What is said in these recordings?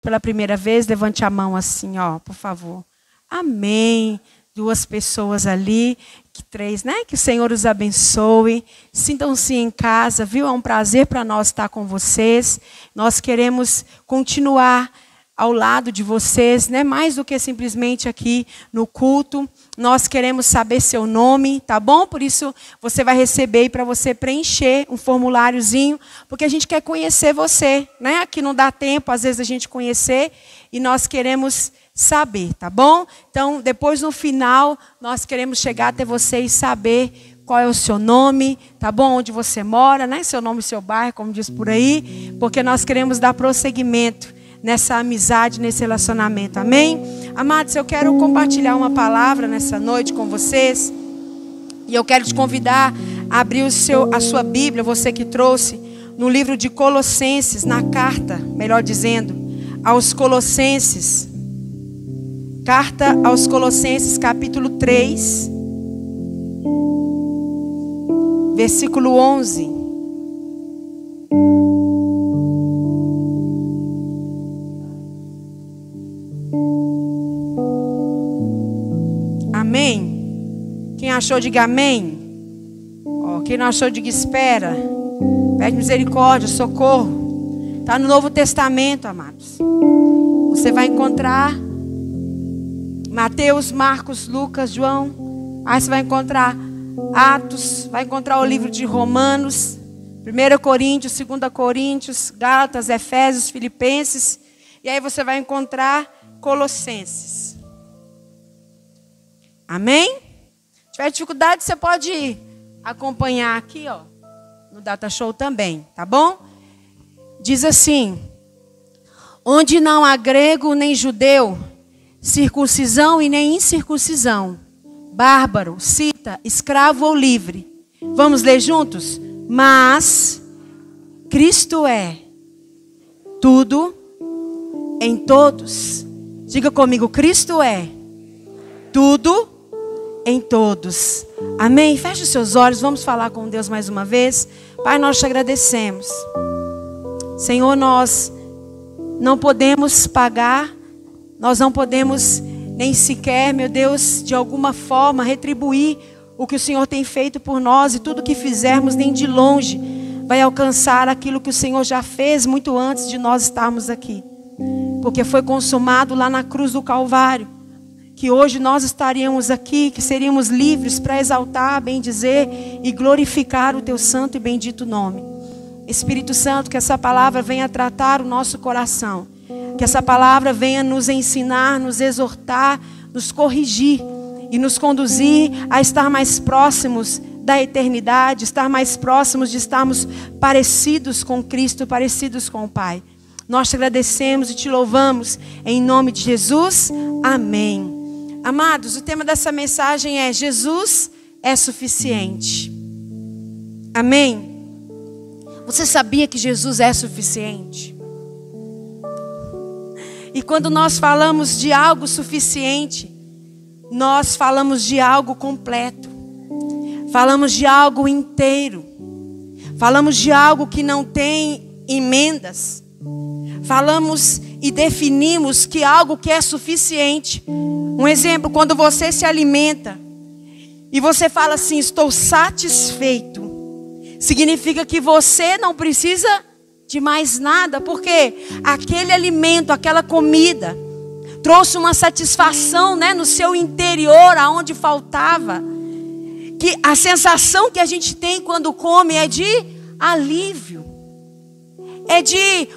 pela primeira vez, levante a mão assim, ó, por favor. Amém. 2 pessoas ali, 3, né? Que o Senhor os abençoe. Sintam-se em casa, viu? É um prazer para nós estar com vocês. Nós queremos continuar ao lado de vocês, né? Mais do que simplesmente aqui no culto. Nós queremos saber seu nome, tá bom? Por isso você vai receber aí para você preencher um formuláriozinho, porque a gente quer conhecer você, né? Aqui não dá tempo, às vezes, a gente conhecer, e nós queremos saber, tá bom? Então, depois no final, nós queremos chegar até você e saber qual é o seu nome, tá bom? Onde você mora, né? Seu nome e seu bairro, como diz por aí, porque nós queremos dar prosseguimento nessa amizade, nesse relacionamento, amém? Amados, eu quero compartilhar uma palavra nessa noite com vocês, e eu quero te convidar a abrir a sua Bíblia, você que trouxe, no livro de Colossenses, na carta, melhor dizendo, aos Colossenses, carta aos Colossenses, capítulo 3, versículo 11. Amém? Quem achou, diga amém. Quem não achou, diga espera. Pede misericórdia, socorro. Está no Novo Testamento, amados. Você vai encontrar Mateus, Marcos, Lucas, João. Aí você vai encontrar Atos, vai encontrar o livro de Romanos, 1 Coríntios, 2 Coríntios, Gálatas, Efésios, Filipenses. E aí você vai encontrar Colossenses. Amém? Se tiver dificuldade, você pode acompanhar aqui, ó, no Data Show também, tá bom? Diz assim: onde não há grego nem judeu, circuncisão e nem incircuncisão, bárbaro, cita, escravo ou livre. Vamos ler juntos? Mas Cristo é tudo em todos. Diga comigo, Cristo é tudo em todos. Amém? Feche os seus olhos, vamos falar com Deus mais uma vez. Pai, nós te agradecemos. Senhor, nós não podemos pagar, nós não podemos nem sequer, meu Deus, de alguma forma retribuir o que o Senhor tem feito por nós, e tudo que fizermos nem de longe vai alcançar aquilo que o Senhor já fez muito antes de nós estarmos aqui. Porque foi consumado lá na cruz do Calvário, que hoje nós estaríamos aqui, que seríamos livres para exaltar, bendizer e glorificar o teu santo e bendito nome. Espírito Santo, que essa palavra venha tratar o nosso coração, que essa palavra venha nos ensinar, nos exortar, nos corrigir e nos conduzir a estar mais próximos da eternidade, estar mais próximos de estarmos parecidos com Cristo, parecidos com o Pai. Nós te agradecemos e te louvamos em nome de Jesus. Amém. Amados, o tema dessa mensagem é: Jesus é suficiente. Amém? Você sabia que Jesus é suficiente? E quando nós falamos de algo suficiente, nós falamos de algo completo. Falamos de algo inteiro. Falamos de algo que não tem emendas. Falamos e definimos que algo que é suficiente. Um exemplo, quando você se alimenta e você fala assim: estou satisfeito, significa que você não precisa de mais nada, porque aquele alimento, aquela comida trouxe uma satisfação, né, no seu interior, aonde faltava. Que a sensação que a gente tem quando come é de alívio. É de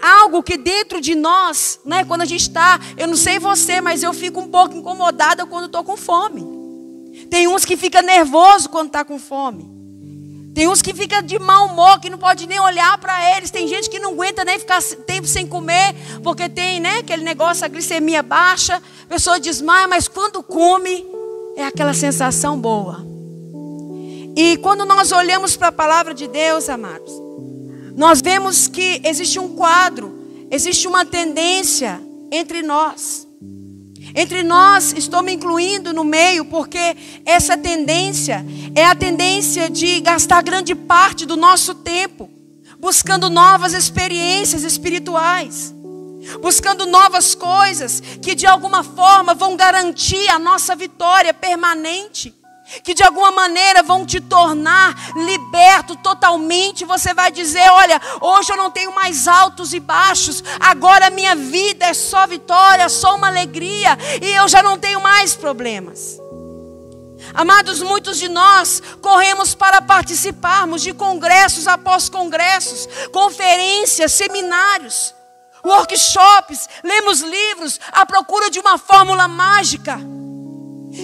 algo que dentro de nós, né, quando a gente está, eu não sei você, mas eu fico um pouco incomodada quando estou com fome. Tem uns que ficam nervosos quando está com fome. Tem uns que ficam de mau humor, que não pode nem olhar para eles. Tem gente que não aguenta nem ficar tempo sem comer, porque tem, né, aquele negócio, a glicemia baixa, a pessoa desmaia, mas quando come, é aquela sensação boa. E quando nós olhamos para a palavra de Deus, amados, nós vemos que existe um quadro, existe uma tendência entre nós. Entre nós, estou me incluindo no meio, porque essa tendência é a tendência de gastar grande parte do nosso tempo buscando novas experiências espirituais. buscando novas coisas que de alguma forma vão garantir a nossa vitória permanente, que de alguma maneira vão te tornar liberto totalmente. Você vai dizer: olha, hoje eu não tenho mais altos e baixos, agora a minha vida é só vitória, só uma alegria, e eu já não tenho mais problemas. Amados, muitos de nós corremos para participarmos de congressos após congressos, conferências, seminários, workshops, lemos livros à procura de uma fórmula mágica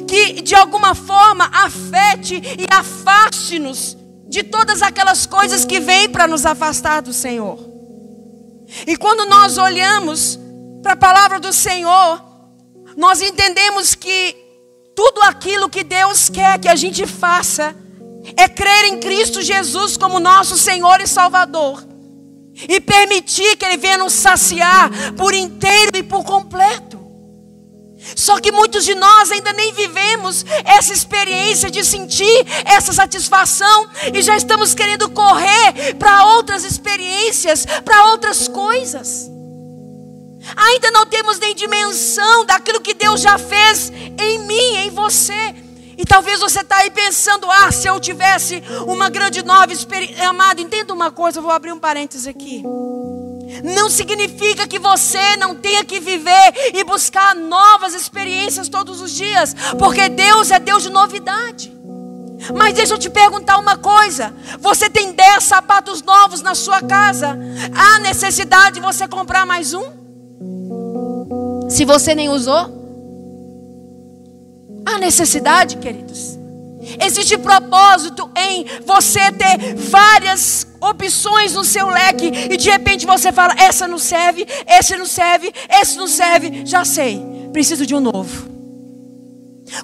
que de alguma forma afete e afaste-nos de todas aquelas coisas que vêm para nos afastar do Senhor. E quando nós olhamos para a palavra do Senhor, nós entendemos que tudo aquilo que Deus quer que a gente faça é crer em Cristo Jesus como nosso Senhor e Salvador, e permitir que Ele venha nos saciar por inteiro e por completo. Só que muitos de nós ainda nem vivemos essa experiência de sentir essa satisfação, e já estamos querendo correr para outras experiências, para outras coisas. Ainda não temos nem dimensão daquilo que Deus já fez em mim, em você. E talvez você está aí pensando: ah, se eu tivesse uma grande nova experiência. Amado, entenda uma coisa, eu vou abrir um parênteses aqui. Não significa que você não tenha que viver e buscar novas experiências todos os dias, porque Deus é Deus de novidade. Mas deixa eu te perguntar uma coisa: você tem 10 sapatos novos na sua casa, há necessidade de você comprar mais um? Se você nem usou? Há necessidade, queridos? Existe propósito em você ter várias opções no seu leque e de repente você fala: essa não serve, esse não serve, esse não serve, já sei, preciso de um novo.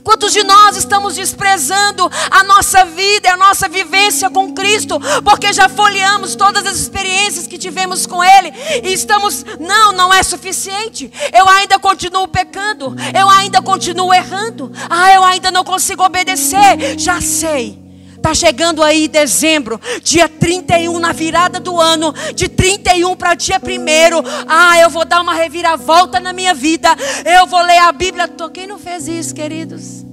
Quantos de nós estamos desprezando a nossa vida e a nossa vivência com Cristo, porque já folheamos todas as experiências que tivemos com Ele e estamos: não é suficiente, eu ainda continuo pecando, eu ainda continuo errando, eu ainda não consigo obedecer. Já sei. Está chegando aí dezembro, dia 31, na virada do ano, de 31 para dia 1º. Eu vou dar uma reviravolta na minha vida. Eu vou ler a Bíblia. Quem não fez isso, queridos?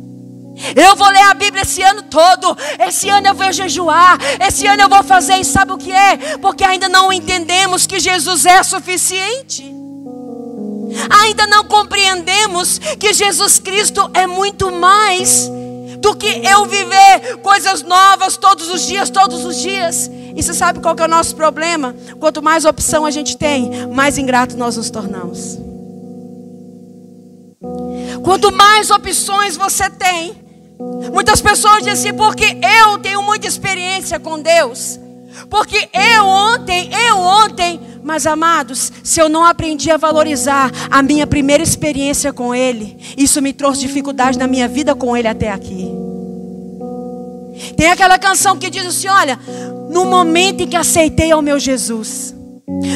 Eu vou ler a Bíblia esse ano todo. Esse ano eu vou jejuar. Esse ano eu vou fazer. E sabe o que é? Porque ainda não entendemos que Jesus é suficiente. Ainda não compreendemos que Jesus Cristo é muito mais do que eu viver coisas novas todos os dias. E você sabe qual que é o nosso problema? Quanto mais opção a gente tem, mais ingrato nós nos tornamos. Quanto mais opções você tem, muitas pessoas dizem assim: porque eu tenho muita experiência com Deus, porque eu ontem. Mas amados, se eu não aprendi a valorizar a minha primeira experiência com Ele, isso me trouxe dificuldade na minha vida com Ele até aqui. Tem aquela canção que diz assim: olha, no momento em que aceitei ao meu Jesus,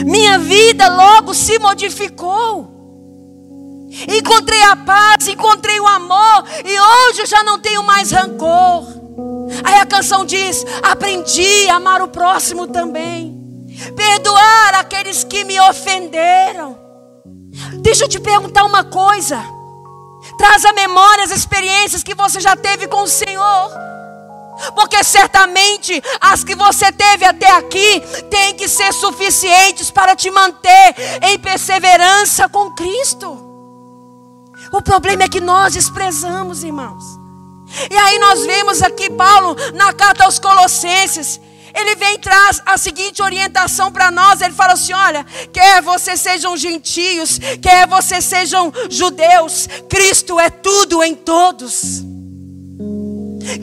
minha vida logo se modificou. Encontrei a paz, encontrei o amor, e hoje eu já não tenho mais rancor. Aí a canção diz: aprendi a amar o próximo também, perdoar aqueles que me ofenderam. Deixa eu te perguntar uma coisa: traz à memória as experiências que você já teve com o Senhor, porque certamente as que você teve até aqui têm que ser suficientes para te manter em perseverança com Cristo. O problema é que nós desprezamos, irmãos. E aí nós vemos aqui Paulo na carta aos Colossenses. Ele vem e traz a seguinte orientação para nós. Ele fala assim: olha, quer vocês sejam gentios, quer vocês sejam judeus, Cristo é tudo em todos.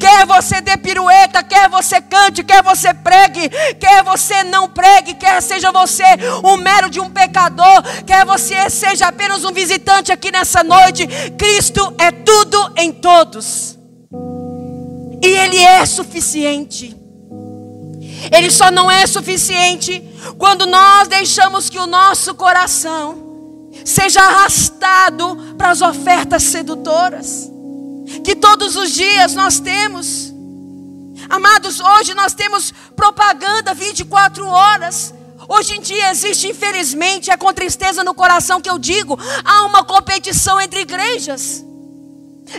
Quer você dê pirueta, quer você cante, quer você pregue, quer você não pregue, quer seja você um mero de um pecador, quer você seja apenas um visitante aqui nessa noite, Cristo é tudo em todos. E Ele é suficiente. Ele só não é suficiente quando nós deixamos que o nosso coração seja arrastado para as ofertas sedutoras que todos os dias nós temos. Amados, hoje nós temos propaganda 24 horas. Hoje em dia existe, infelizmente, é com tristeza no coração que eu digo, há uma competição entre igrejas.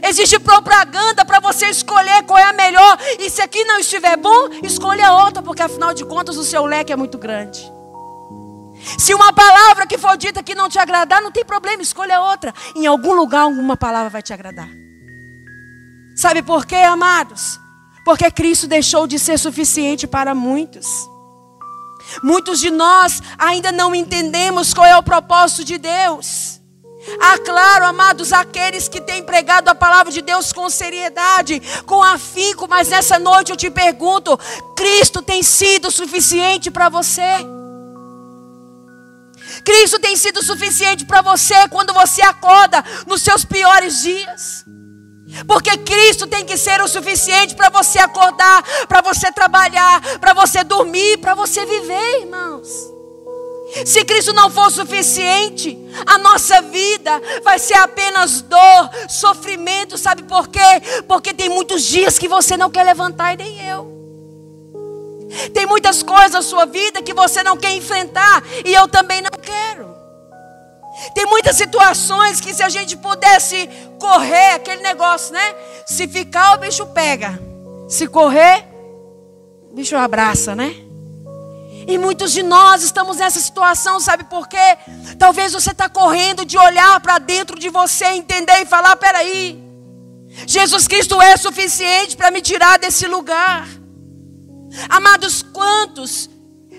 Existe propaganda para você escolher qual é a melhor. E se aqui não estiver bom, escolha outra, porque afinal de contas o seu leque é muito grande. Se uma palavra que for dita que não te agradar, não tem problema, escolha outra. Em algum lugar, alguma palavra vai te agradar. Sabe por quê, amados? Porque Cristo deixou de ser suficiente para muitos. Muitos de nós ainda não entendemos qual é o propósito de Deus. Ah, claro, amados, aqueles que têm pregado a palavra de Deus com seriedade, com afinco, mas nessa noite eu te pergunto, Cristo tem sido suficiente para você? Cristo tem sido suficiente para você quando você acorda nos seus piores dias? Porque Cristo tem que ser o suficiente para você acordar, para você trabalhar, para você dormir, para você viver, irmãos. Se Cristo não for suficiente, a nossa vida vai ser apenas dor, sofrimento. Sabe por quê? Porque tem muitos dias que você não quer levantar e nem eu. Tem muitas coisas na sua vida que você não quer enfrentar e eu também não quero. Tem muitas situações que se a gente pudesse correr, aquele negócio, né? Se ficar, o bicho pega. Se correr, o bicho abraça, né? E muitos de nós estamos nessa situação, sabe por quê? Talvez você está correndo de olhar para dentro de você, entender e falar, peraí, Jesus Cristo é suficiente para me tirar desse lugar. Amados, quantos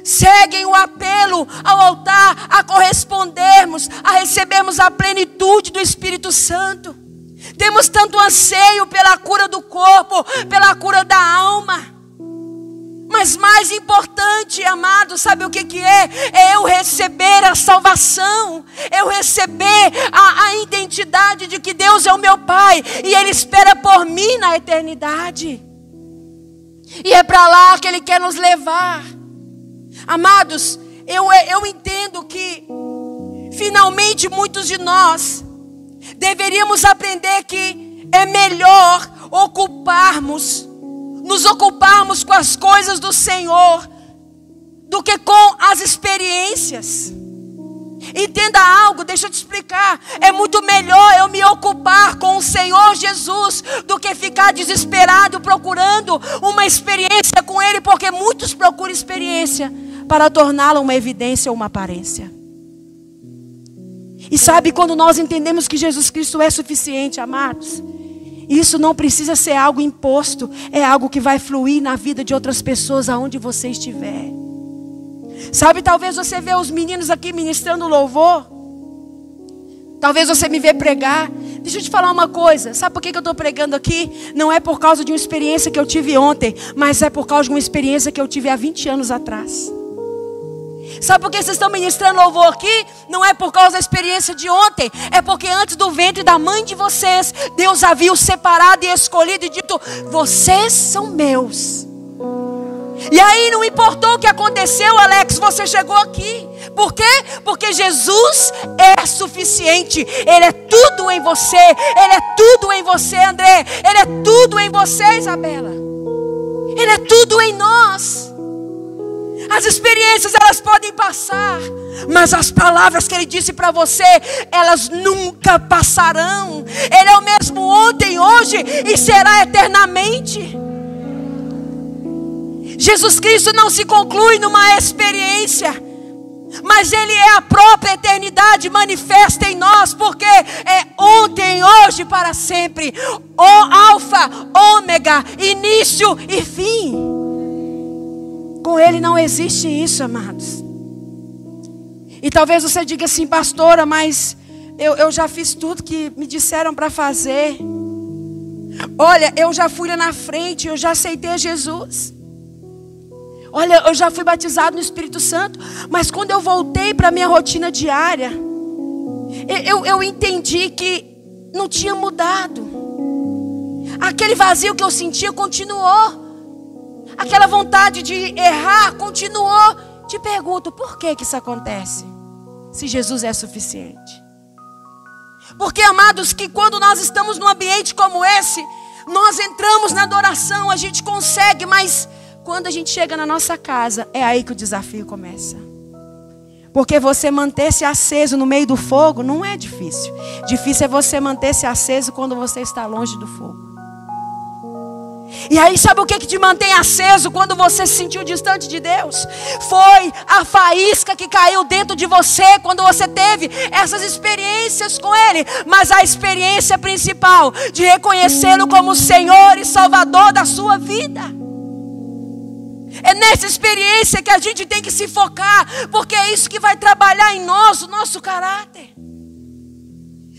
seguem o apelo ao altar a correspondermos, a recebermos a plenitude do Espírito Santo? Temos tanto anseio pela cura do corpo, pela cura da alma. Mas mais importante, amado, sabe o que é? É eu receber a salvação. Eu receber a identidade de que Deus é o meu Pai. E Ele espera por mim na eternidade. E é para lá que Ele quer nos levar. Amados, eu entendo que finalmente muitos de nós deveríamos aprender que é melhor nos ocuparmos com as coisas do Senhor do que com as experiências. Entenda algo, deixa eu te explicar. É muito melhor eu me ocupar com o Senhor Jesus do que ficar desesperado procurando uma experiência com Ele, porque muitos procuram experiência para torná-la uma evidência ou uma aparência. E sabe, quando nós entendemos que Jesus Cristo é suficiente, amados, isso não precisa ser algo imposto, é algo que vai fluir na vida de outras pessoas aonde você estiver. Sabe, talvez você vê os meninos aqui ministrando louvor. Talvez você me vê pregar. Deixa eu te falar uma coisa. Sabe por que eu estou pregando aqui? Não é por causa de uma experiência que eu tive ontem, mas é por causa de uma experiência que eu tive há 20 anos atrás. Sabe por que vocês estão ministrando louvor aqui? Não é por causa da experiência de ontem. É porque antes do ventre da mãe de vocês, Deus havia os separado e escolhido e dito, vocês são meus. E aí não importou o que aconteceu, Alex, você chegou aqui. Por quê? Porque Jesus é suficiente. Ele é tudo em você. Ele é tudo em você, André. Ele é tudo em você, Isabela. Ele é tudo em nós. As experiências, elas podem passar, mas as palavras que Ele disse para você, elas nunca passarão. Ele é o mesmo ontem, hoje e será eternamente. Jesus Cristo não se conclui numa experiência, mas Ele é a própria eternidade manifesta em nós, porque é ontem, hoje, para sempre. O alfa, ômega, início e fim. Com Ele não existe isso, amados. E talvez você diga assim, pastora, mas eu já fiz tudo que me disseram para fazer. Olha, eu já fui lá na frente, eu já aceitei Jesus. Olha, eu já fui batizado no Espírito Santo. Mas quando eu voltei para a minha rotina diária, eu entendi que não tinha mudado. Aquele vazio que eu sentia continuou. Aquela vontade de errar continuou. Te pergunto, por que isso acontece? Se Jesus é suficiente. Porque, amados, que quando nós estamos num ambiente como esse, nós entramos na adoração, a gente consegue, mas quando a gente chega na nossa casa, é aí que o desafio começa. Porque você manter-se aceso no meio do fogo não é difícil. Difícil é você manter-se aceso quando você está longe do fogo. E aí sabe o que te mantém aceso quando você se sentiu distante de Deus? Foi a faísca que caiu dentro de você quando você teve essas experiências com Ele. Mas a experiência principal de reconhecê-lo como Senhor e Salvador da sua vida. É nessa experiência que a gente tem que se focar, porque é isso que vai trabalhar em nós o nosso caráter.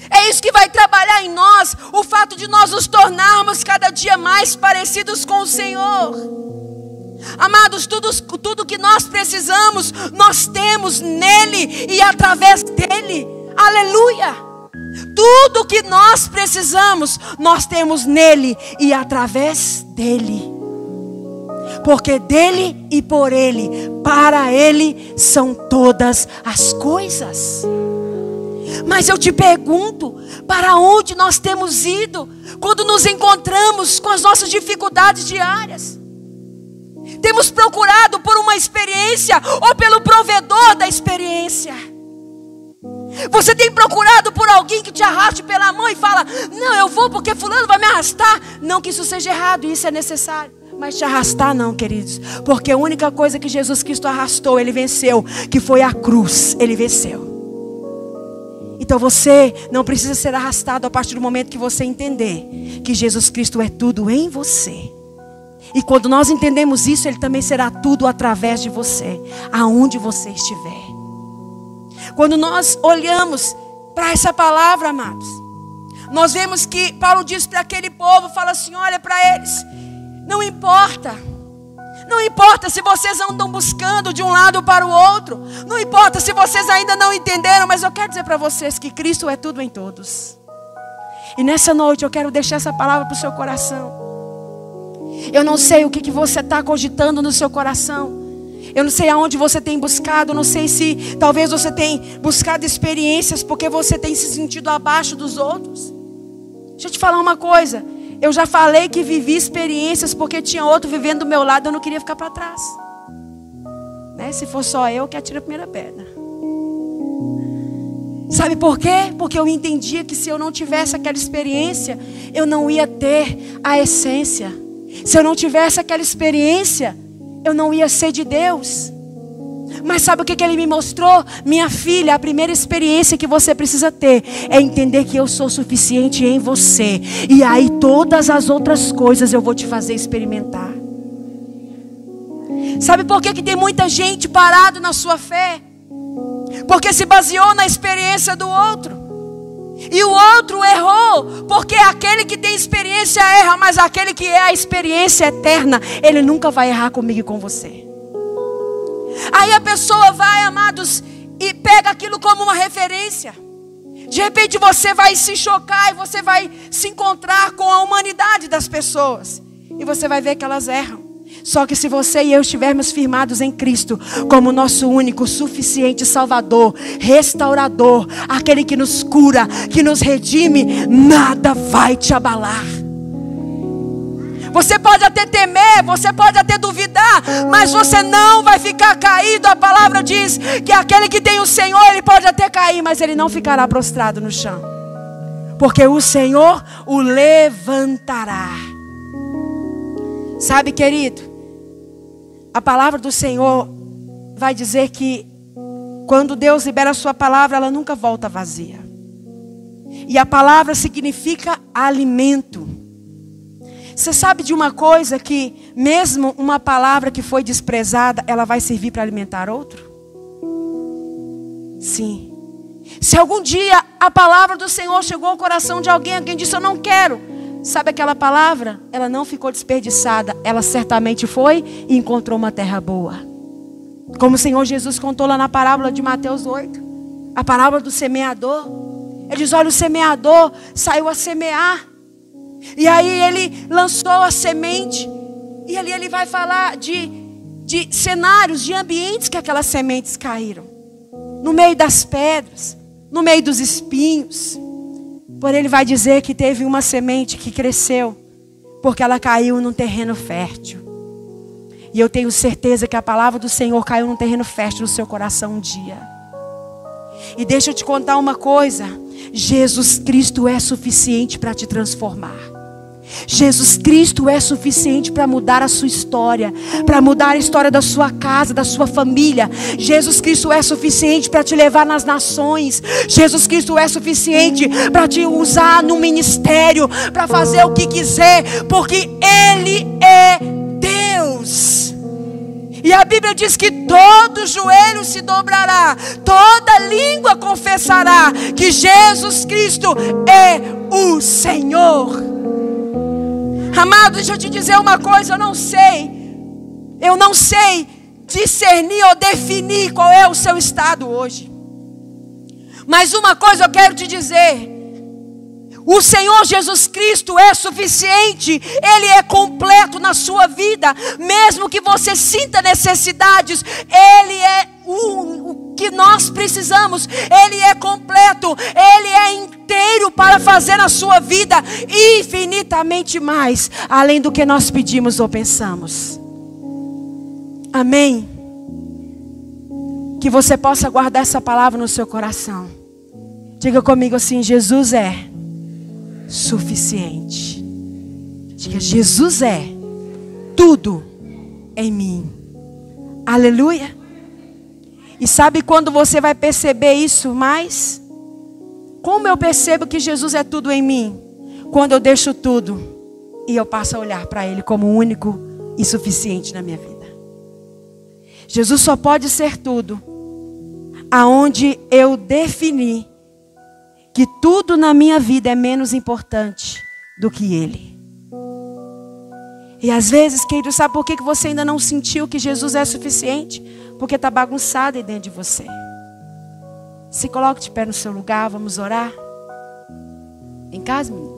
É isso que vai trabalhar em nós o fato de nós nos tornarmos cada dia mais parecidos com o Senhor. Amados, tudo que nós precisamos, nós temos nele e através dele. Aleluia! Tudo que nós precisamos, nós temos nele e através dele. Porque dele e por ele, para ele são todas as coisas. Mas eu te pergunto, para onde nós temos ido quando nos encontramos com as nossas dificuldades diárias? Temos procurado por uma experiência ou pelo provedor da experiência? Você tem procurado por alguém que te arraste pela mão e fala: não, eu vou porque fulano vai me arrastar. Não que isso seja errado, isso é necessário. Mas te arrastar não, queridos. Porque a única coisa que Jesus Cristo arrastou, Ele venceu, que foi a cruz. Ele venceu. Então você não precisa ser arrastado a partir do momento que você entender que Jesus Cristo é tudo em você. E quando nós entendemos isso, Ele também será tudo através de você, aonde você estiver. Quando nós olhamos para essa palavra, amados, nós vemos que Paulo diz para aquele povo, fala assim: olha para eles, não importa se vocês andam buscando de um lado para o outro, não importa se vocês ainda não entenderam, mas eu quero dizer para vocês que Cristo é tudo em todos. E nessa noite eu quero deixar essa palavra para o seu coração. Eu não sei o que você está cogitando no seu coração. Eu não sei aonde você tem buscado. Eu não sei se talvez você tenha buscado experiências porque você tem se sentido abaixo dos outros. Deixa eu te falar uma coisa. Eu já falei que vivi experiências porque tinha outro vivendo do meu lado. Eu não queria ficar para trás, né? Se for só eu que atiro a primeira pedra. Sabe por quê? Porque eu entendia que se eu não tivesse aquela experiência, eu não ia ter a essência. Se eu não tivesse aquela experiência, eu não ia ser de Deus. Mas sabe o que Ele me mostrou? Minha filha, a primeira experiência que você precisa ter é entender que eu sou suficiente em você. E aí todas as outras coisas eu vou te fazer experimentar. Sabe por que tem muita gente parado na sua fé? Porque se baseou na experiência do outro. E o outro errou, porque aquele que tem experiência erra, mas aquele que é a experiência eterna, ele nunca vai errar comigo e com você. Aí a pessoa vai, amados, e pega aquilo como uma referência. De repente você vai se chocar e você vai se encontrar com a humanidade das pessoas. E você vai ver que elas erram. Só que se você e eu estivermos firmados em Cristo como nosso único, suficiente Salvador, restaurador, aquele que nos cura, que nos redime, nada vai te abalar. Você pode até temer, você pode até duvidar, mas você não vai ficar caído. A palavra diz que aquele que tem o Senhor, ele pode até cair, mas ele não ficará prostrado no chão. Porque o Senhor o levantará. Sabe, querido, a palavra do Senhor vai dizer que quando Deus libera a sua palavra, ela nunca volta vazia. E a palavra significa alimento. Você sabe de uma coisa, que mesmo uma palavra que foi desprezada, ela vai servir para alimentar outro? Sim. Se algum dia a palavra do Senhor chegou ao coração de alguém, alguém disse: eu não quero. Sabe aquela palavra? Ela não ficou desperdiçada. Ela certamente foi e encontrou uma terra boa. Como o Senhor Jesus contou lá na parábola de Mateus 8. A parábola do semeador. Ele diz: olha, o semeador saiu a semear. E aí ele lançou a semente. E ali ele vai falar de cenários, de ambientes que aquelas sementes caíram. No meio das pedras, no meio dos espinhos. Porém ele vai dizer que teve uma semente que cresceu, porque ela caiu num terreno fértil. E eu tenho certeza que a palavra do Senhor caiu num terreno fértil no seu coração um dia. E deixa eu te contar uma coisa. Jesus Cristo é suficiente para te transformar. Jesus Cristo é suficiente para mudar a sua história, para mudar a história da sua casa, da sua família. Jesus Cristo é suficiente para te levar nas nações. Jesus Cristo é suficiente para te usar no ministério, para fazer o que quiser, porque Ele é Deus. E a Bíblia diz que todo joelho se dobrará, toda língua confessará que Jesus Cristo é o Senhor. Amado, deixa eu te dizer uma coisa, eu não sei discernir ou definir qual é o seu estado hoje. Mas uma coisa eu quero te dizer: o Senhor Jesus Cristo é suficiente, Ele é completo na sua vida. Mesmo que você sinta necessidades, Ele é o que nós precisamos. Ele é completo, Ele é inteiro para fazer na sua vida infinitamente mais, além do que nós pedimos ou pensamos. Amém? Que você possa guardar essa palavra no seu coração. Diga comigo assim: Jesus é suficiente. Diga: Jesus é tudo em mim. Aleluia. E sabe quando você vai perceber isso mais? Como eu percebo que Jesus é tudo em mim? Quando eu deixo tudo e eu passo a olhar para Ele como o único e suficiente na minha vida. Jesus só pode ser tudo aonde eu defini que tudo na minha vida é menos importante do que Ele. E às vezes, querido, sabe por que você ainda não sentiu que Jesus é suficiente? Porque está bagunçado aí dentro de você. Se coloque de pé no seu lugar, vamos orar. Em casa, menino.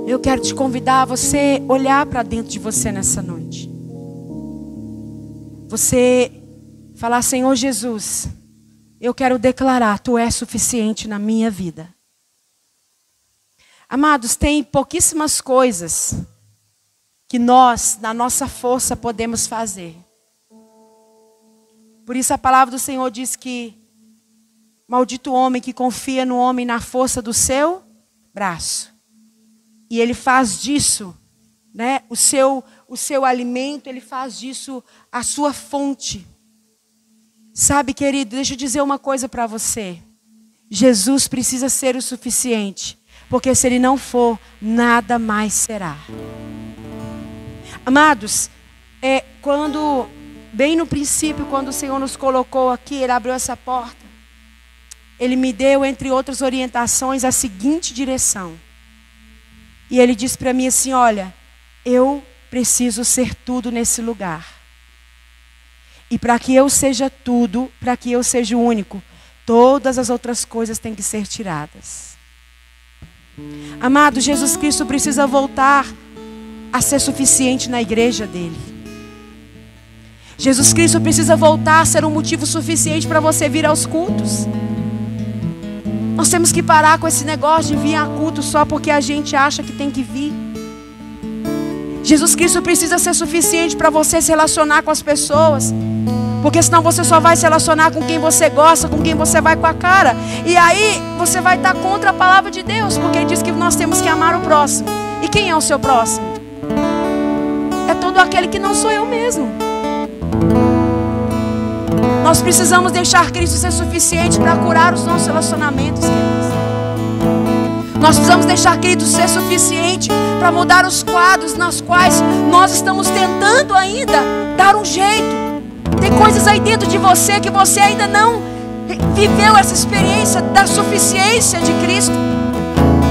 Eu quero te convidar a você olhar para dentro de você nessa noite. Você falar: Senhor Jesus, eu quero declarar, Tu és suficiente na minha vida. Amados, tem pouquíssimas coisas que nós, na nossa força, podemos fazer. Por isso a palavra do Senhor diz que maldito o homem que confia no homem na força do seu braço. E ele faz disso, né, o seu alimento, ele faz disso a sua fonte. Sabe, querido, deixa eu dizer uma coisa para você. Jesus precisa ser o suficiente, porque se Ele não for, nada mais será. Amados, bem no princípio, quando o Senhor nos colocou aqui, Ele abriu essa porta, Ele me deu, entre outras orientações, a seguinte direção. E Ele disse para mim assim: olha, eu preciso ser tudo nesse lugar. E para que eu seja tudo, para que eu seja o único, todas as outras coisas têm que ser tiradas. Amado, Jesus Cristo precisa voltar a ser suficiente na igreja dele. Jesus Cristo precisa voltar a ser um motivo suficiente para você vir aos cultos. Nós temos que parar com esse negócio de vir a culto só porque a gente acha que tem que vir. Jesus Cristo precisa ser suficiente para você se relacionar com as pessoas. Porque senão você só vai se relacionar com quem você gosta, com quem você vai com a cara. E aí você vai estar contra a palavra de Deus. Porque Ele diz que nós temos que amar o próximo. E quem é o seu próximo? É todo aquele que não sou eu mesmo. Nós precisamos deixar Cristo ser suficiente para curar os nossos relacionamentos, queridos. Nós precisamos deixar Cristo ser suficiente para mudar os quadros nos quais nós estamos tentando ainda dar um jeito. Tem coisas aí dentro de você que você ainda não viveu essa experiência da suficiência de Cristo,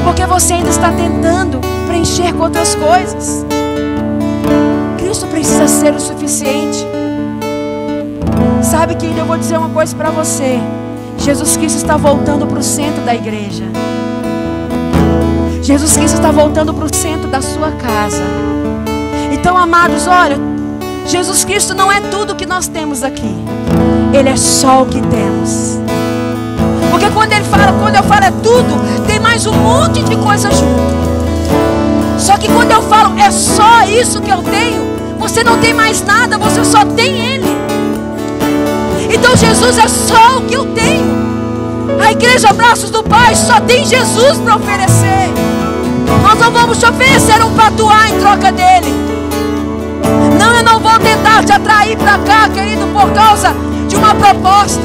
porque você ainda está tentando preencher com outras coisas. Cristo precisa ser o suficiente. Sabe, querido, eu vou dizer uma coisa para você. Jesus Cristo está voltando para o centro da igreja. Jesus Cristo está voltando para o centro da sua casa. Então, amados, olha, Jesus Cristo não é tudo que nós temos aqui. Ele é só o que temos. Porque quando eu falo é tudo, tem mais um monte de coisa junto. Só que quando eu falo, é só isso que eu tenho, você não tem mais nada, você só tem Ele. Então Jesus é só o que eu tenho. A igreja Braços do Pai só tem Jesus para oferecer. Nós não vamos te oferecer um patuá em troca dele. Não, eu não vou tentar te atrair para cá, querido, por causa de uma proposta.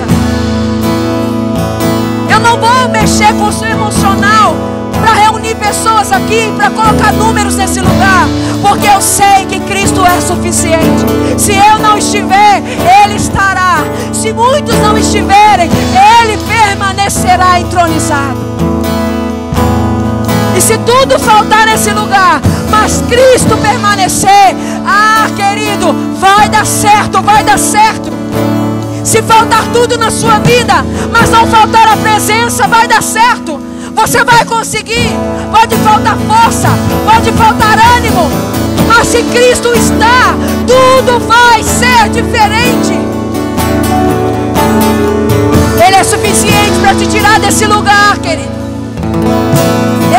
Eu não vou mexer com o seu emocional para reunir pessoas aqui, para colocar números nesse lugar, porque eu sei que Cristo é suficiente. Se eu não estiver, Ele estará. Se muitos não estiverem, Ele permanecerá entronizado. E se tudo faltar nesse lugar, mas Cristo permanecer, querido, vai dar certo, vai dar certo. Se faltar tudo na sua vida, mas não faltar a presença, vai dar certo. Você vai conseguir. Pode faltar força, pode faltar ânimo, mas se Cristo está, tudo vai ser diferente. Ele é suficiente para te tirar desse lugar, querido.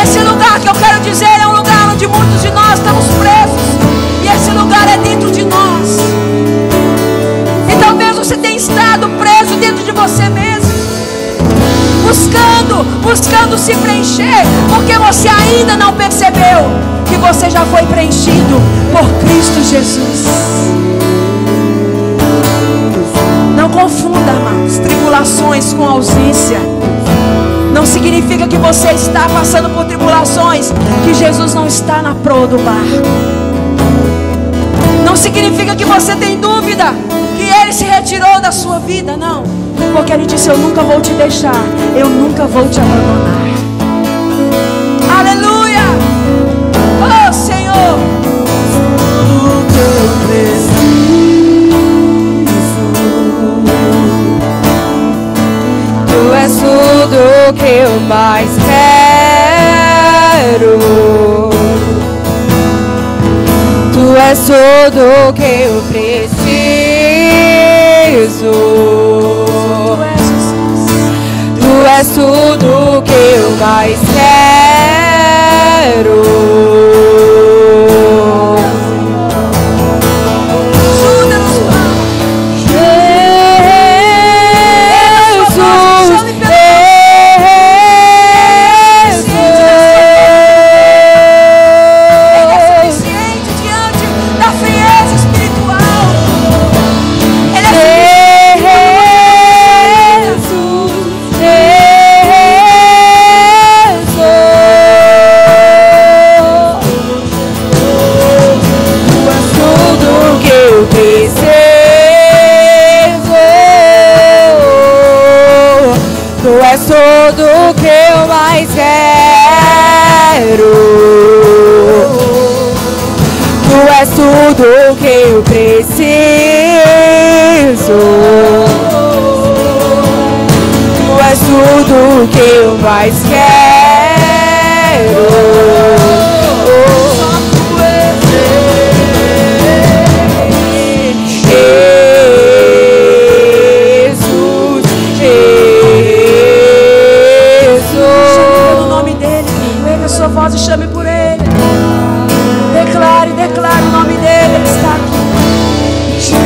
Esse lugar que eu quero dizer é um lugar onde muitos de nós estamos presos, e esse lugar é dentro de nós. E talvez você tenha estado preso dentro de você mesmo, buscando se preencher, porque você ainda não percebeu que você já foi preenchido por Cristo Jesus. Não confunda, irmãos, tribulações com ausência. Não significa que você está passando por tribulações que Jesus não está na proa do barco. Não significa que você tem dúvida que Ele se retirou da sua vida, não. Porque Ele disse: eu nunca vou te deixar, eu nunca vou te abandonar. Aleluia! Oh Senhor, tudo que eu preciso, Tu és tudo que eu mais quero. Tu és tudo que eu preciso. Tu és tudo que eu mais quero. Tudo que eu mais quero. Tu és tudo que eu preciso. Tu és tudo que eu mais quero. Sua voz e chame por Ele. Declare o nome dEle. Ele está aqui. Jesus,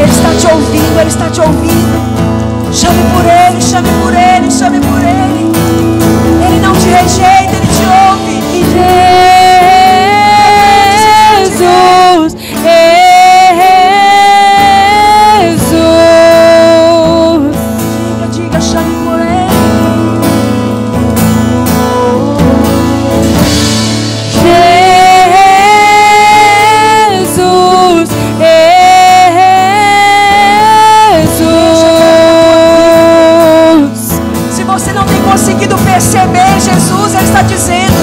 Ele está te ouvindo, Ele está te ouvindo. Chame por Ele, chame por Ele, chame por Ele. Ele não te rejeita, Ele te ouve. Jesus, chame por Ele. Jesus, Jesus. Se você não tem conseguido perceber Jesus, Ele está dizendo: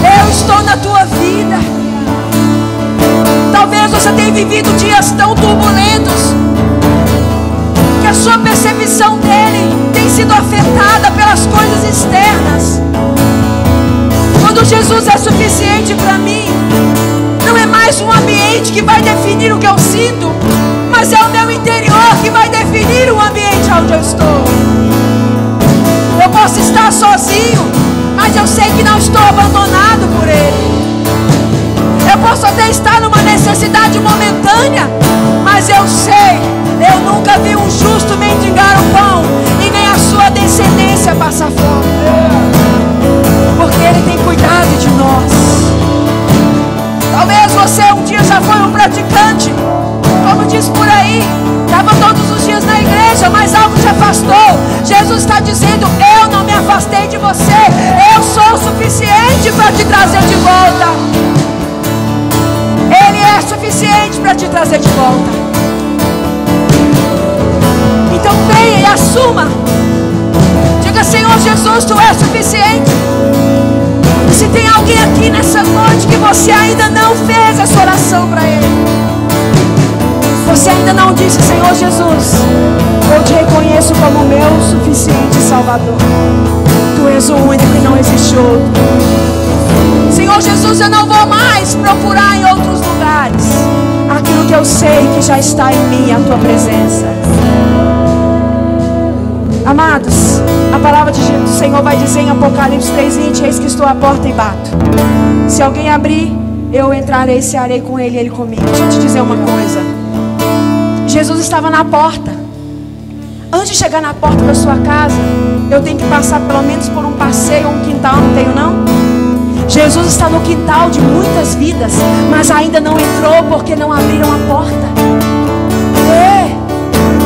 eu estou na tua vida. Talvez você tenha vivido dias tão turbulentos que a sua percepção dEle tem sido afetada pelas coisas externas. Quando Jesus é suficiente para mim, não é mais um ambiente que vai definir o que eu sinto, mas é o meu interior que vai definir o ambiente onde eu estou. posso estar sozinho, mas eu sei que não estou abandonado por Ele. Eu posso até estar numa necessidade momentânea, mas eu sei, eu nunca vi um justo mendigar o pão e nem a sua descendência passar fome, porque Ele tem cuidado de nós. Talvez você um dia já foi um praticante, como diz por aí, estava todos os dias na igreja, mas algo te afastou. Jesus está dizendo: eu não me afastei de você, eu sou o suficiente para te trazer de volta. Ele é suficiente para te trazer de volta. Então venha e assuma. Diga: Senhor Jesus, Tu és suficiente. E se tem alguém aqui nessa noite que você ainda não fez essa oração para Ele, você ainda não disse: Senhor Jesus, eu te reconheço como meu suficiente Salvador. Tu és o único e não existe outro. Senhor Jesus, eu não vou mais procurar em outros lugares aquilo que eu sei que já está em mim, a Tua presença. Amados, a palavra do Senhor vai dizer em Apocalipse 3:20: eis que estou à porta e bato. Se alguém abrir, eu entrarei e cearei com ele e ele comigo. Deixa eu te dizer uma coisa. Jesus estava na porta. Antes de chegar na porta da sua casa, eu tenho que passar pelo menos por um passeio ou um quintal, não tenho não? Jesus está no quintal de muitas vidas, mas ainda não entrou porque não abriram a porta.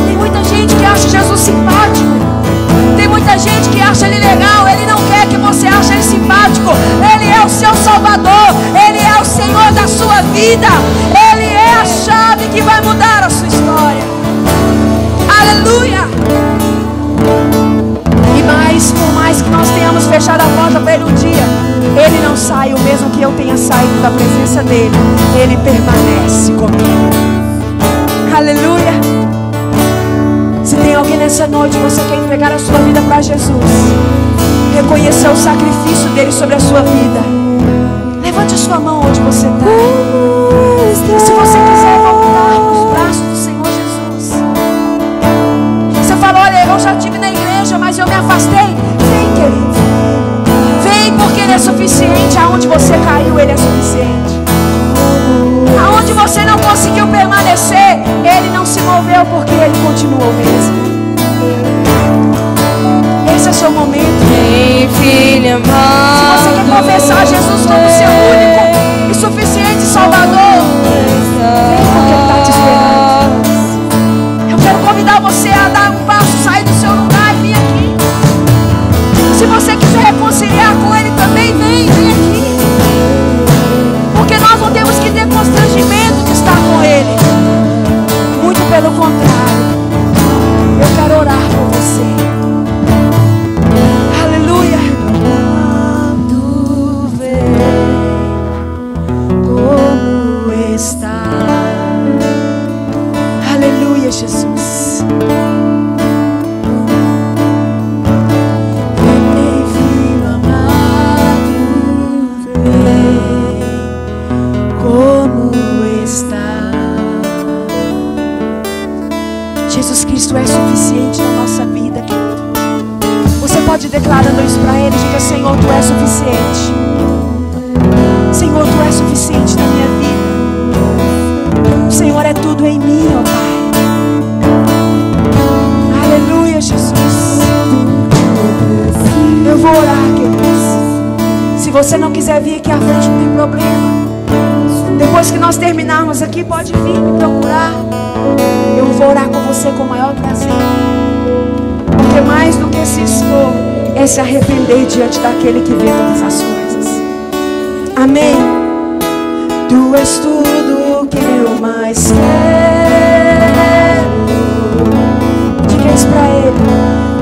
Tem muita gente que acha Jesus simpático. Tem muita gente que acha Ele legal. Ele não quer que você ache Ele simpático. Ele é o seu Salvador. Ele é o Senhor da sua vida. Ele é a chave que vai mudar a sua história. Aleluia. E mais, por mais que nós tenhamos fechado a porta para Ele um dia, Ele não sai. O mesmo que eu tenha saído da presença dEle, Ele permanece comigo. Aleluia. Se tem alguém nessa noite, você quer entregar a sua vida para Jesus, reconhecer o sacrifício dele sobre a sua vida, levante a sua mão onde você está. E se você quiser voltar para os braços do Senhor Jesus, você fala: olha, eu já estive na igreja, mas eu me afastei. Vem, querido, vem, porque Ele é suficiente. Aonde você caiu, Ele é suficiente. Aonde você não conseguiu permanecer, Ele não se moveu, porque Ele continuou mesmo. Esse é o seu momento. Ei, filha amada, se você quer confessar Jesus como seu único e suficiente Salvador, vem, porque Ele está te esperando. Eu quero convidar você a dar um passo, sair do seu lugar e vir aqui. Se você quiser reconciliar com Ele também, vem aqui. Porque nós não temos que ter constrangimento de estar com Ele. Muito pelo contrário. Eu quero orar por você. Aleluia. Quando vem como está. Aleluia, Jesus. Jesus Cristo é suficiente na nossa vida, querido. Você pode declarando isso para Ele. Diga: Senhor, Tu és suficiente. Senhor, Tu és suficiente na minha vida. O Senhor é tudo em mim, ó Pai. Aleluia, Jesus. Eu vou orar, queridos. Se você não quiser vir aqui à frente, não tem problema. Depois que nós terminarmos aqui, pode vir me procurar. Eu vou orar com você com o maior prazer. Porque mais do que se expor, é se arrepender diante daquele que vê todas as coisas. Amém. Tu és tudo que eu mais quero. Diga isso pra Ele.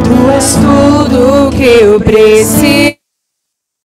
Tu és tudo que eu preciso.